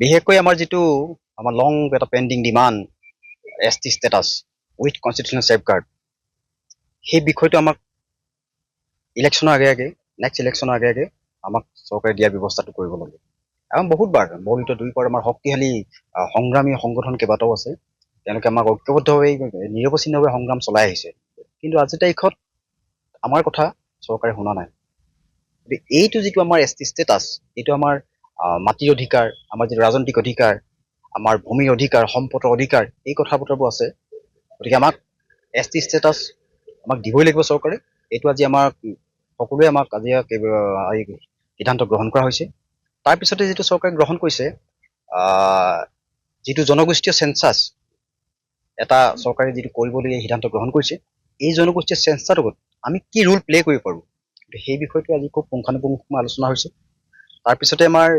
বিশেষকৈ আমাৰ যিটো আমাৰ লং এটা pending demand ST status with constitutional safeguard, সেই বিষয়টো আমাক ইলেকশ্যনৰ আগে নেক্সট ইলেকশ্যনৰ আগে আমাক চৰকাৰে দিয়াৰ ব্যৱস্থাটো কৰিব লাগে। আৰু বহুতবাৰ বৰ্ণিত দুইপৰ আমাৰ শক্তিশালী সংগ্ৰামী সংগঠন কেইবাটাও আছে। তেওঁলোকে আমাক ঐক্যবদ্ধভাৱে নিৰৱচ্ছিন্নভাৱে সংগ্ৰাম চলাই আহিছে, কিন্তু আজিৰ তাৰিখত আমাৰ কথা চৰকাৰে শুনা নাই। গতিকে এইটো যিটো আমাৰ ST ষ্টেটাছ, এইটো আমাৰ মাটিৰ অধিকাৰ, আমাৰ যিটো ৰাজনৈতিক অধিকাৰ, আমাৰ ভূমিৰ অধিকাৰ, সম্পদৰ অধিকাৰ, এই কথা বতৰাবোৰ আছে। গতিকে আমাক ST ষ্টেটাছ আমাক দিবই লাগিব চৰকাৰে। এইটো আজি আমাক সকলোৱে আমাক আজি সিদ্ধান্ত গ্ৰহণ কৰা হৈছে। তাৰপিছতে যিটো চৰকাৰে গ্ৰহণ কৰিছে যিটো জনগোষ্ঠীয় চেঞ্চাছ এটা চৰকাৰে যিটো কৰিবলগীয়া সিদ্ধান্ত গ্ৰহণ কৰিছে, এই জনগোষ্ঠীয় চেঞ্চাছত আমি কি ৰোল প্লে কৰিব পাৰোঁ, সেই বিষয়টো আজি খুব পুংখানুপুংখভাৱে আলোচনা হৈছে। তাৰপিছতে আমাৰ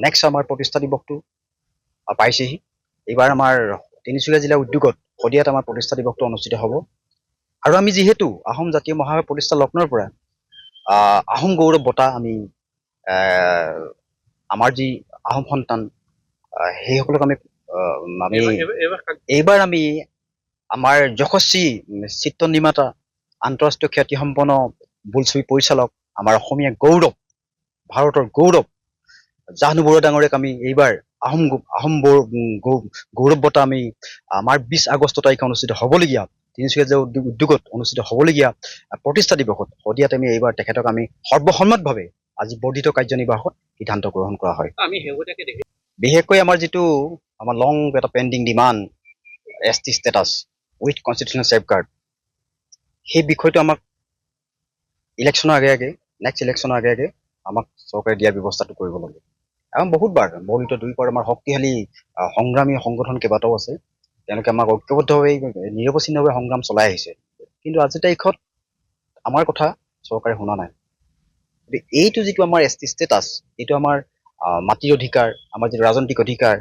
নেক্সট আমাৰ প্ৰতিষ্ঠা দিৱসটো পাইছেহি। এইবাৰ আমাৰ তিনিচুকীয়া জিলা উদ্যোগত শদিয়াত আমাৰ প্ৰতিষ্ঠা দিৱসটো অনুষ্ঠিত হ'ব। আৰু আমি যিহেতু আহোম জাতীয় মহাসভাৰ প্ৰতিষ্ঠা লগ্নৰ পৰা আহোম গৌৰৱ বঁটা আমি আমাৰ যি আহোম সন্তান সেইসকলক আমি এইবাৰ আমি আমাৰ যশস্বী চিত্ৰ নিৰ্মাতা, আন্তঃৰাষ্ট্ৰীয় খ্যাতিসম্পন্ন বোলছবি পৰিচালক, আমাৰ অসমীয়া গৌৰৱ, ভাৰতৰ গৌৰৱ জাহ্নু বৰুৱা ডাঙৰীয়াক আমি এইবাৰ আহোম গৌৰৱ বঁটা আমি আমাৰ 20 আগষ্ট তাৰিখে অনুষ্ঠিত হ'বলগীয়া তিনিচুকীয়া জিলা উদ্যোগত অনুষ্ঠিত হ'বলগীয়া প্ৰতিষ্ঠা দিৱসত শদিয়াত আমি এইবাৰ তেখেতক আমি সৰ্বসন্মতভাৱে আজি বৰ্ধিত কাৰ্যনিৰ্বাহত সিদ্ধান্ত গ্ৰহণ কৰা হয়। বিশেষকৈ আমাৰ যিটো আমাৰ লং এটা pending demand ST status with constitutional safeguard, সেই বিষয়টো আমাক ইলেকশ্যনৰ আগে নেক্সট ইলেকশ্যনৰ আগে আমাক চৰকাৰে দিয়াৰ ব্যৱস্থাটো কৰিব লাগে। আৰু বহুতবাৰ বৰ্ণিত দুইপৰ আমাৰ শক্তিশালী সংগ্ৰামী সংগঠন কেইবাটাও আছে। তেওঁলোকে আমাক ঐক্যবদ্ধভাৱে নিৰৱচ্ছিন্নভাৱে সংগ্ৰাম চলাই আহিছে, কিন্তু আজিৰ তাৰিখত আমাৰ কথা চৰকাৰে শুনা নাই। গতিকে এইটো যিটো আমাৰ ST ষ্টেটাছ, এইটো আমাৰ মাটিৰ অধিকাৰ, আমাৰ যিটো ৰাজনৈতিক অধিকাৰ,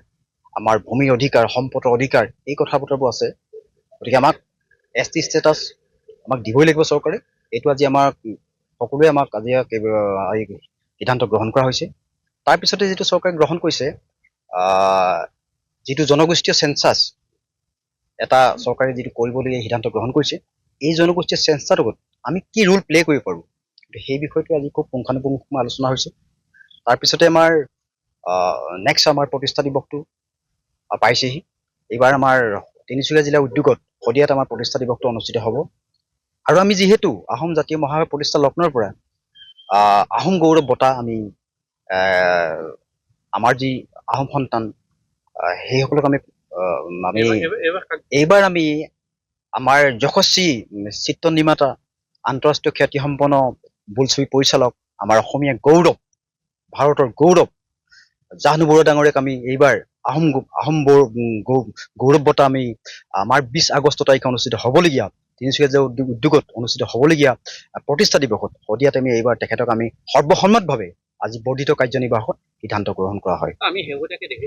আমাৰ ভূমিৰ অধিকাৰ, সম্পদৰ অধিকাৰ, এই কথা বতৰাবোৰ আছে। গতিকে আমাক ST ষ্টেটাছ আমাক দিবই লাগিব চৰকাৰে। এইটো আজি আমাক সকলোৱে আমাক আজি সিদ্ধান্ত গ্ৰহণ কৰা হৈছে। তাৰপিছতে যিটো চৰকাৰে গ্ৰহণ কৰিছে যিটো জনগোষ্ঠীয় চেঞ্চাছ এটা চৰকাৰে যিটো কৰিবলগীয়া সিদ্ধান্ত গ্ৰহণ কৰিছে, এই জনগোষ্ঠীয় চেঞ্চাছত আমি কি ৰোল প্লে কৰিব পাৰোঁ, সেই বিষয়টো আজি খুব পুংখানুপুংখভাৱে আলোচনা হৈছে। তাৰপিছতে আমাৰ নেক্সট আমাৰ প্ৰতিষ্ঠা দিৱসটো পাইছেহি। এইবাৰ আমাৰ তিনিচুকীয়া জিলা উদ্যোগত শদিয়াত আমাৰ প্ৰতিষ্ঠা দিৱসটো অনুষ্ঠিত হ'ব। আৰু আমি যিহেতু আহোম জাতীয় মহাসভাৰ প্ৰতিষ্ঠা লগ্নৰ পৰা আহোম গৌৰৱ বঁটা আমি আমাৰ যি আহোম সন্তান সেইসকলক আমি এইবাৰ আমি আমাৰ যশস্বী চিত্ৰ নিৰ্মাতা, আন্তঃৰাষ্ট্ৰীয় খ্যাতিসম্পন্ন বোলছবি পৰিচালক, আমাৰ অসমীয়া গৌৰৱ, ভাৰতৰ গৌৰৱ জাহ্নু বৰুৱা ডাঙৰীয়াক আমি এইবাৰ আহোম গৌৰৱ বঁটা আমি আমাৰ 20 আগষ্ট তাৰিখে অনুষ্ঠিত হ'বলগীয়া তিনিচুকীয়া জিলা উদ্যোগত অনুষ্ঠিত হ'বলগীয়া প্ৰতিষ্ঠা দিৱসত শদিয়াত আমি এইবাৰ তেখেতক আমি সৰ্বসন্মতভাৱে আজি বৰ্ধিত কাৰ্যনিৰ্বাহত সিদ্ধান্ত গ্ৰহণ কৰা হয়।